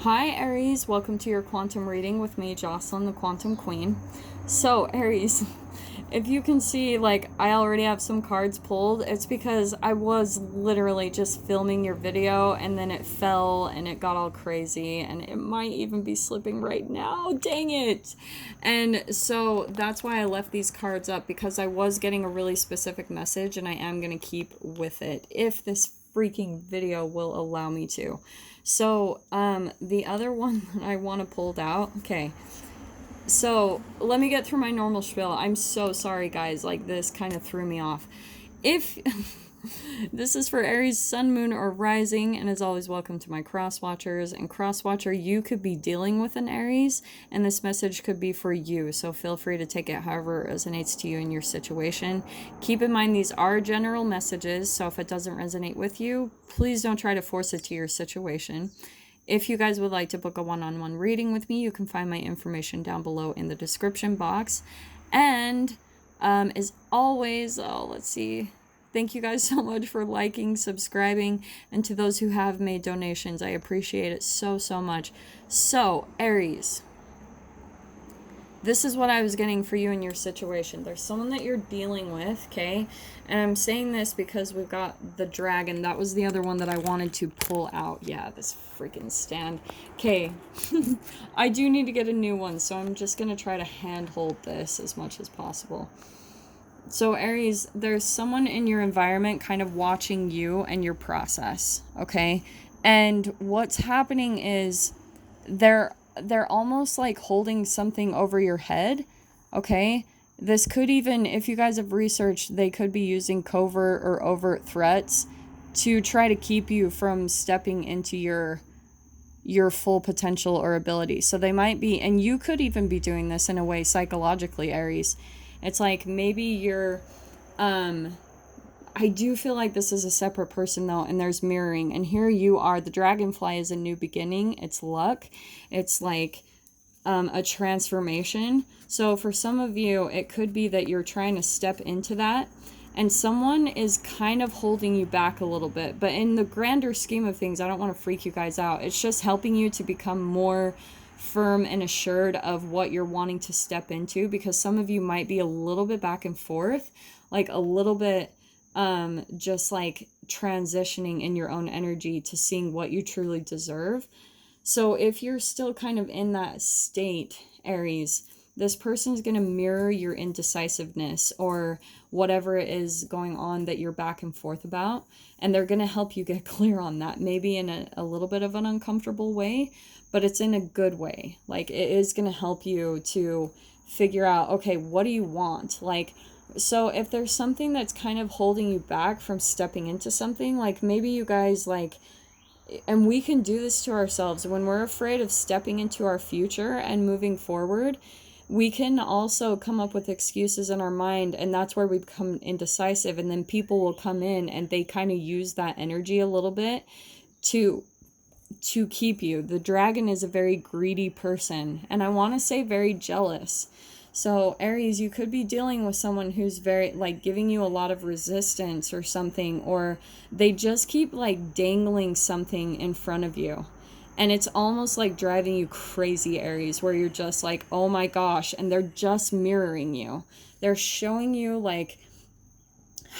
Hi Aries, welcome to your quantum reading with me, Jocelyn, the Quantum Queen. So Aries, if you can see, I already have some cards pulled. It's because I was literally just filming your video and then it fell and it got all crazy and it might even be slipping right now. Dang it. And so that's why I left these cards up, because I was getting a really specific message and I am going to keep with it if this freaking video will allow me to. So, the other one that I want to pull out, okay, so let me get through my normal spiel. I'm so sorry, guys, this kind of threw me off. If this is for Aries, Sun, Moon, or Rising, and as always, welcome to my cross-watchers. And cross-watcher, you could be dealing with an Aries, and this message could be for you, so feel free to take it however resonates to you in your situation. Keep in mind, these are general messages, so if it doesn't resonate with you, please don't try to force it to your situation. If you guys would like to book a one-on-one reading with me, you can find my information down below in the description box. And as always, let's see, thank you guys so much for liking, subscribing, and to those who have made donations, I appreciate it so, so much. So, Aries, this is what I was getting for you in your situation. There's someone that you're dealing with, okay? And I'm saying this because we've got the dragon. That was the other one that I wanted to pull out. Yeah, this freaking stand. Okay, I do need to get a new one, so I'm just going to try to handhold this as much as possible. So Aries, there's someone in your environment kind of watching you and your process, okay? And what's happening is they're almost like holding something over your head, okay? This could even, if you guys have researched, they could be using covert or overt threats to try to keep you from stepping into your full potential or ability. So they might be, and you could even be doing this in a way psychologically, Aries. It's like maybe you're, I do feel like this is a separate person though, and there's mirroring. And here you are, the dragonfly is a new beginning. It's luck. It's like a transformation. So for some of you, it could be that you're trying to step into that, and someone is kind of holding you back a little bit. But in the grander scheme of things, I don't want to freak you guys out. It's just helping you to become more firm and assured of what you're wanting to step into, because some of you might be a little bit back and forth, like a little bit just like transitioning in your own energy to seeing what you truly deserve. So if you're still kind of in that state, Aries, this person is going to mirror your indecisiveness or whatever it is going on that you're back and forth about, and they're going to help you get clear on that, maybe in a little bit of an uncomfortable way, but it's in a good way. Like, it is going to help you to figure out, okay, what do you want? Like, so if there's something that's kind of holding you back from stepping into something, like maybe you guys and we can do this to ourselves when we're afraid of stepping into our future and moving forward. We can also come up with excuses in our mind, and that's where we become indecisive, and then people will come in and they kind of use that energy a little bit to keep you. The dragon is a very greedy person, and I want to say very jealous. So Aries, you could be dealing with someone who's very giving you a lot of resistance or something, or they just keep dangling something in front of you. And it's almost like driving you crazy, Aries, where you're just like, oh my gosh, and they're just mirroring you. They're showing you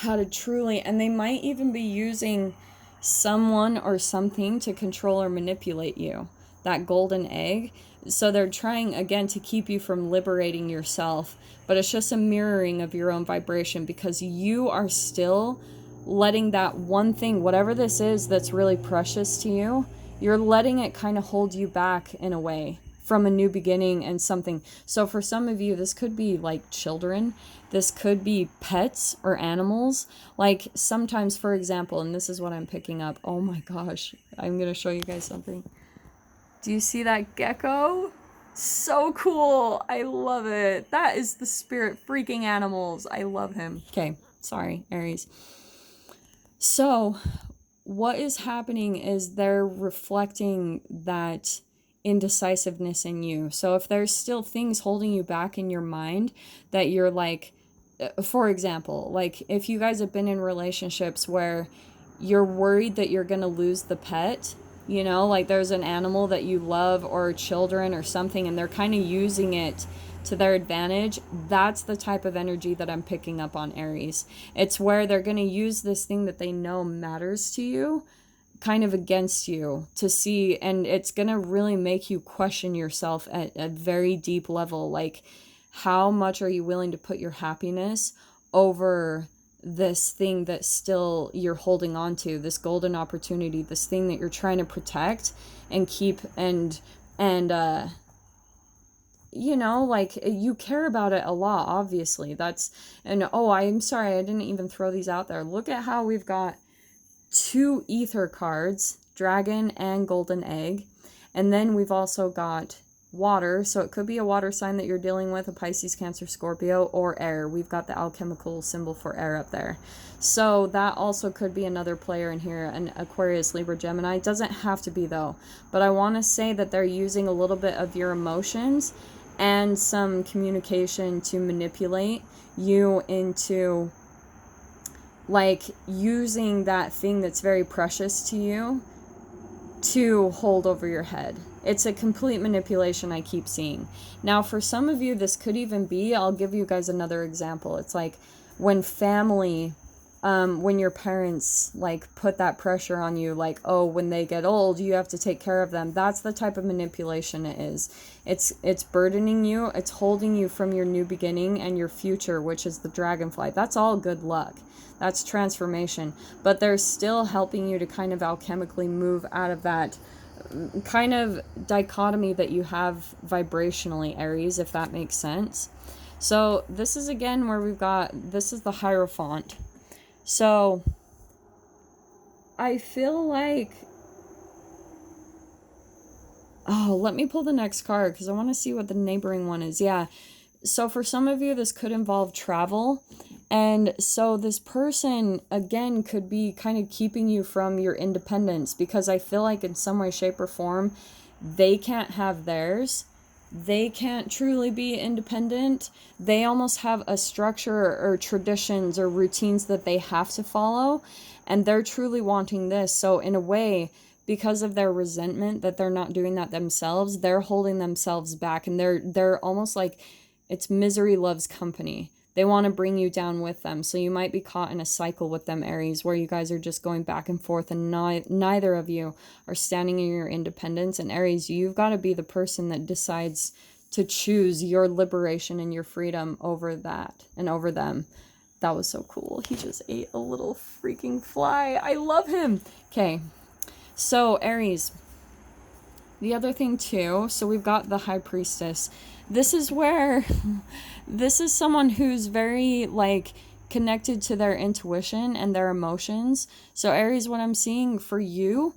how to truly, and they might even be using someone or something to control or manipulate you. That golden egg. So they're trying again to keep you from liberating yourself, but it's just a mirroring of your own vibration, because you are still letting that one thing, whatever this is that's really precious to you, you're letting it kind of hold you back in a way from a new beginning and something. So for some of you, this could be children. This could be pets or animals. Like sometimes, for example, and this is what I'm picking up. Oh my gosh, I'm going to show you guys something. Do you see that gecko? So cool. I love it. That is the spirit freaking animals. I love him. Okay, sorry, Aries. So what is happening is they're reflecting that indecisiveness in you. So if there's still things holding you back in your mind that you're for example, if you guys have been in relationships where you're worried that you're going to lose the pet, You know, like there's an animal that you love or children or something, and they're kind of using it to their advantage. That's the type of energy that I'm picking up on, Aries. It's where they're going to use this thing that they know matters to you kind of against you to see, and it's going to really make you question yourself at a very deep level. Like, how much are you willing to put your happiness over this thing that still you're holding on to, this golden opportunity, this thing that you're trying to protect and keep, and you know, like, you care about it a lot, obviously. That's, and oh, I'm sorry, I didn't even throw these out there. Look at how we've got 2 ether cards, dragon and golden egg, and then we've also got water, so it could be a water sign that you're dealing with, a Pisces, Cancer, Scorpio, or air. We've got the alchemical symbol for air up there, so that also could be another player in here, an Aquarius, Libra, Gemini. It doesn't have to be though, but I want to say that they're using a little bit of your emotions and some communication to manipulate you into, like, using that thing that's very precious to you to hold over your head. It's a complete manipulation I keep seeing. Now, for some of you, this could even be, I'll give you guys another example. It's like when family, when your parents, like, put that pressure on you, like, oh, when they get old, you have to take care of them. That's the type of manipulation it is. It's burdening you. It's holding you from your new beginning and your future, which is the dragonfly. That's all good luck. That's transformation. But they're still helping you to kind of alchemically move out of that kind of dichotomy that you have vibrationally, Aries, if that makes sense. So this is again where we've got, this is the Hierophant. So I feel like, oh, let me pull the next card because I want to see what the neighboring one is. Yeah. So for some of you, this could involve travel. And so this person, again, could be kind of keeping you from your independence, because I feel like in some way, shape, or form, they can't have theirs. They can't truly be independent. They almost have a structure or traditions or routines that they have to follow, and they're truly wanting this. So in a way, because of their resentment that they're not doing that themselves, they're holding themselves back, and they're almost like, it's misery loves company. They want to bring you down with them. So you might be caught in a cycle with them, Aries, where you guys are just going back and forth, and neither of you are standing in your independence. And Aries, you've got to be the person that decides to choose your liberation and your freedom over that and over them. That was so cool. He just ate a little freaking fly. I love him. Okay. So Aries, the other thing too, so we've got the High Priestess. This is where, this is someone who's very, like, connected to their intuition and their emotions. So Aries, what I'm seeing for you,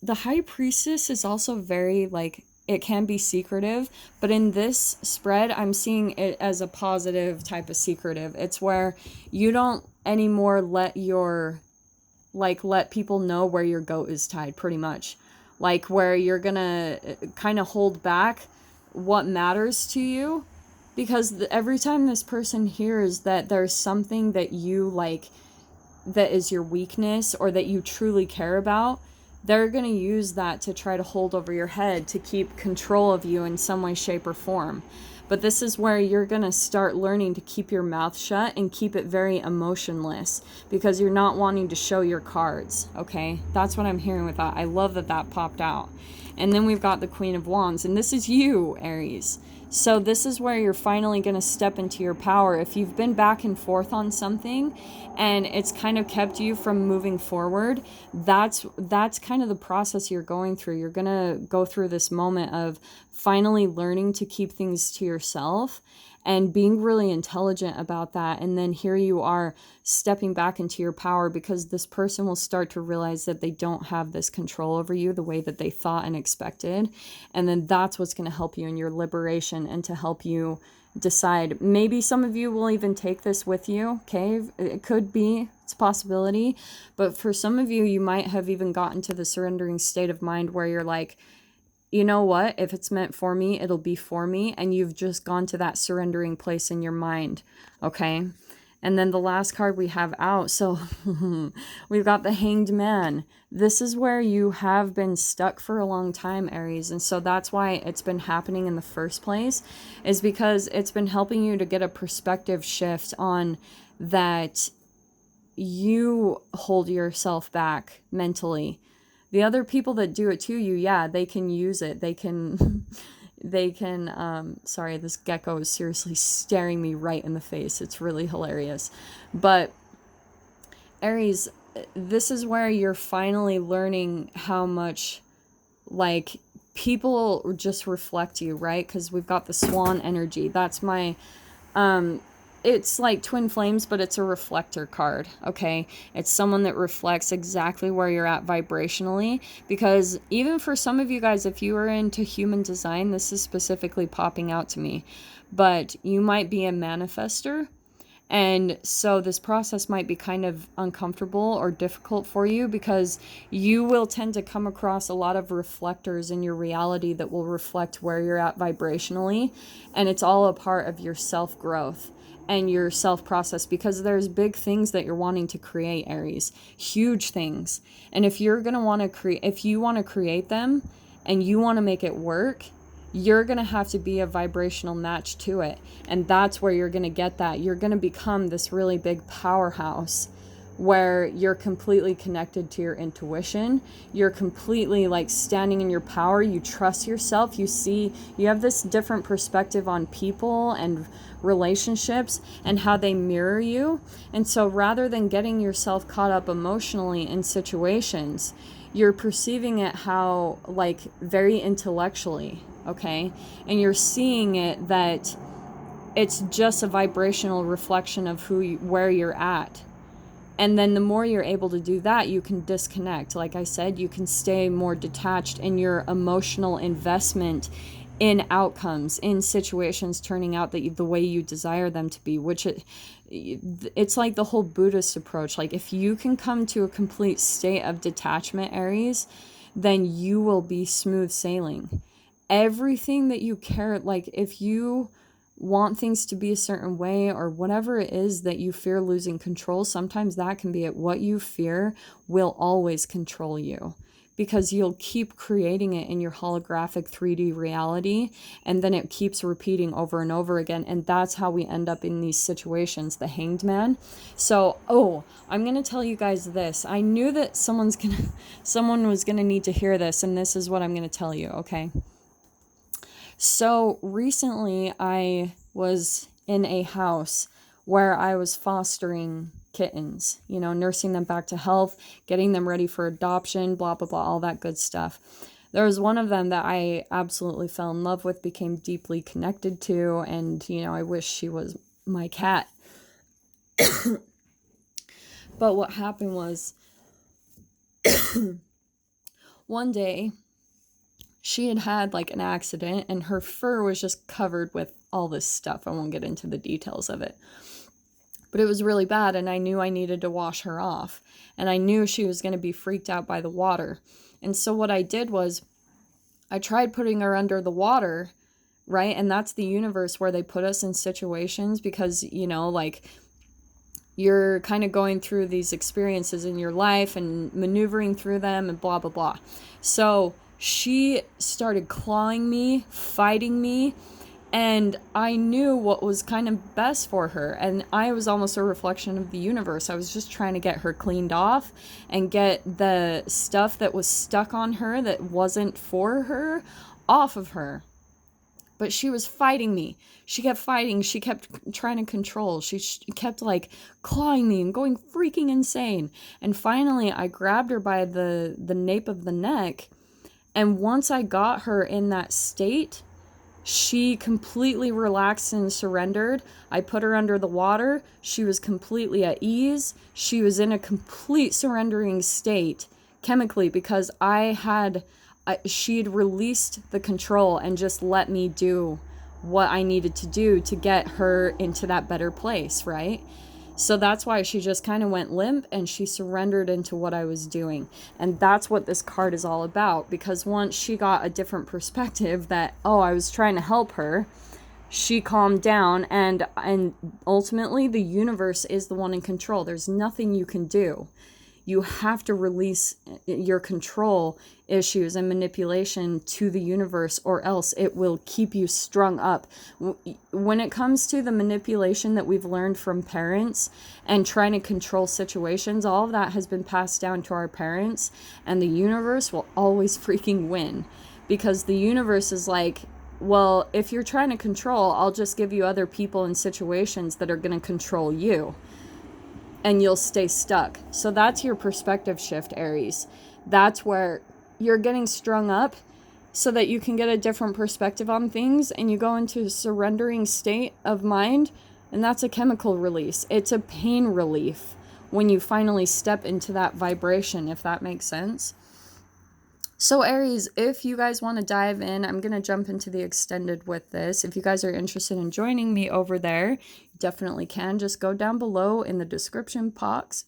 the High Priestess is also very, like, it can be secretive, but in this spread, I'm seeing it as a positive type of secretive. It's where you don't anymore let people know where your goat is tied, pretty much. Like, where you're gonna kind of hold back what matters to you, because every time this person hears that there's something that you like, that is your weakness or that you truly care about, they're going to use that to try to hold over your head, to keep control of you in some way, shape, or form. But this is where you're going to start learning to keep your mouth shut and keep it very emotionless, because you're not wanting to show your cards, okay? That's what I'm hearing with that. I love that that popped out. And then we've got the Queen of Wands, and this is you, Aries. So this is where you're finally going to step into your power. If you've been back and forth on something and it's kind of kept you from moving forward, that's kind of the process you're going through. You're going to go through this moment of finally learning to keep things to yourself and being really intelligent about that. And then here you are stepping back into your power, because this person will start to realize that they don't have this control over you the way that they thought and expected. And then that's what's going to help you in your liberation and to help you decide. Maybe some of you will even take this with you. Okay. It could be, it's a possibility. But for some of you, you might have even gotten to the surrendering state of mind where you're like, you know what, if it's meant for me, it'll be for me. And you've just gone to that surrendering place in your mind. Okay. And then the last card we have out, so we've got the Hanged Man. This is where you have been stuck for a long time, Aries. And so that's why it's been happening in the first place, is because it's been helping you to get a perspective shift on that you hold yourself back mentally. The other people that do it to you, yeah, they can use it. They can... sorry, this gecko is seriously staring me right in the face. It's really hilarious. But Aries, this is where you're finally learning how much, like, people just reflect you, right? Because we've got the swan energy. That's my, it's like twin flames, but it's a reflector card, okay? It's someone that reflects exactly where you're at vibrationally, because even for some of you guys, if you are into human design, this is specifically popping out to me, but you might be a manifester, and so this process might be kind of uncomfortable or difficult for you, because you will tend to come across a lot of reflectors in your reality that will reflect where you're at vibrationally, and it's all a part of your self-growth and your self-process, because there's big things that you're wanting to create, Aries, huge things. And if you're going to want to create, if you want to create them and you want to make it work, you're going to have to be a vibrational match to it. And that's where you're going to get that. You're going to become this really big powerhouse where you're completely connected to your intuition. You're completely like standing in your power. You trust yourself. You see, you have this different perspective on people and relationships and how they mirror you. And so rather than getting yourself caught up emotionally in situations, you're perceiving it how, like, very intellectually, okay? And you're seeing it that it's just a vibrational reflection of where you're at. And then the more you're able to do that, you can disconnect. Like I said, you can stay more detached in your emotional investment in outcomes, in situations turning out the way you desire them to be, which it's like the whole Buddhist approach. Like, if you can come to a complete state of detachment, Aries, then you will be smooth sailing. Everything that you care, like, if you want things to be a certain way or whatever it is that you fear losing control, sometimes that can be it. What you fear will always control you, because you'll keep creating it in your holographic 3D reality, and then it keeps repeating over and over again. And that's how we end up in these situations, the Hanged Man. So, I'm going to tell you guys this. I knew that someone was going to need to hear this, and this is what I'm going to tell you, okay? So recently I was in a house where I was fostering kittens, nursing them back to health, getting them ready for adoption, blah, blah, blah, all that good stuff. There was one of them that I absolutely fell in love with, became deeply connected to, and, I wish she was my cat. But what happened was, one day, she had like an accident and her fur was just covered with all this stuff. I won't get into the details of it. But it was really bad, and I knew I needed to wash her off. And I knew she was going to be freaked out by the water. And so what I did was I tried putting her under the water, right? And that's the universe where they put us in situations because, like, you're kind of going through these experiences in your life and maneuvering through them and blah, blah, blah. So she started clawing me, fighting me, and I knew what was kind of best for her. And I was almost a reflection of the universe. I was just trying to get her cleaned off and get the stuff that was stuck on her that wasn't for her off of her. But she was fighting me. She kept fighting. She kept trying to control. She kept like clawing me and going freaking insane. And finally, I grabbed her by the nape of the neck. And once I got her in that state, she completely relaxed and surrendered. I put her under the water. She was completely at ease. She was in a complete surrendering state chemically because she'd released the control and just let me do what I needed to do to get her into that better place, right? So that's why she just kind of went limp and she surrendered into what I was doing. And that's what this card is all about, because once she got a different perspective that, I was trying to help her, she calmed down, and ultimately the universe is the one in control. There's nothing you can do. You have to release your control issues and manipulation to the universe, or else it will keep you strung up. When it comes to the manipulation that we've learned from parents and trying to control situations, all of that has been passed down to our parents, and the universe will always freaking win, because the universe is like, well, if you're trying to control, I'll just give you other people and situations that are going to control you, and you'll stay stuck. So that's your perspective shift, Aries. That's where you're getting strung up so that you can get a different perspective on things, and you go into a surrendering state of mind, and that's a chemical release. It's a pain relief when you finally step into that vibration, if that makes sense. So Aries, if you guys want to dive in, I'm going to jump into the extended with this. If you guys are interested in joining me over there, you definitely can. Just go down below in the description box.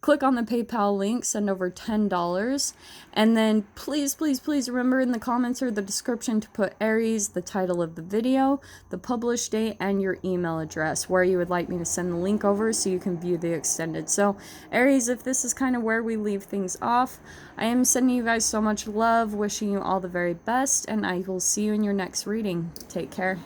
Click on the PayPal link, send over $10, and then please, please, please remember in the comments or the description to put Aries, the title of the video, the publish date, and your email address where you would like me to send the link over so you can view the extended. So Aries, if this is kind of where we leave things off, I am sending you guys so much love, wishing you all the very best, and I will see you in your next reading. Take care.